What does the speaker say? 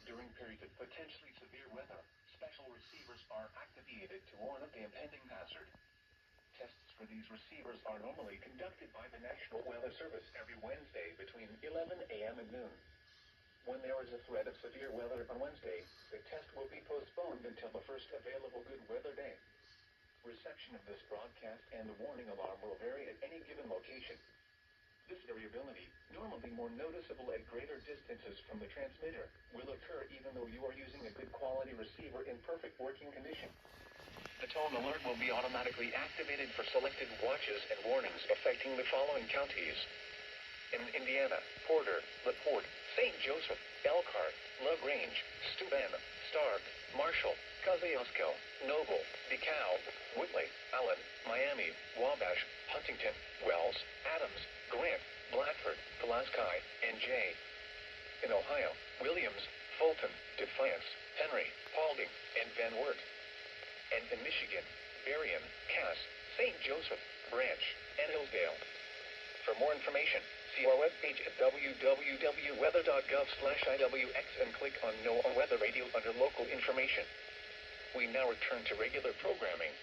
During periods of potentially severe weather, special receivers are activated to warn of the impending hazard. Tests for these receivers are normally conducted by the National Weather Service every Wednesday between 11 a.m. and noon. When there is a threat of severe weather on Wednesday, the test will be postponed until the first available good weather day. Reception of this broadcast and the warning alarm will vary at any given location. This variability, normally more noticeable at greater distances from the transmitter, will occur even though you are using a good quality receiver in perfect working condition. The tone alert will be automatically activated for selected watches and warnings affecting the following counties: in Indiana, Porter, LaPorte, St. Joseph, Elkhart, LaGrange, Steuben, Stark, Marshall, Kosciuszko, Noble, DeKalb, Whitley, Allen, Miami, Wabash, Huntington, Wells, Adams, Grant, Blatford, Pulaski, and Jay. In Ohio, Williams, Fulton, Defiance, Henry, Paulding, and Van Wert. And in Michigan, Berrien, Cass, St. Joseph, Branch, and Hillsdale. For more information, see our webpage at www.weather.gov/IWX and click on NOAA Weather Radio under Local Information. We now return to regular programming.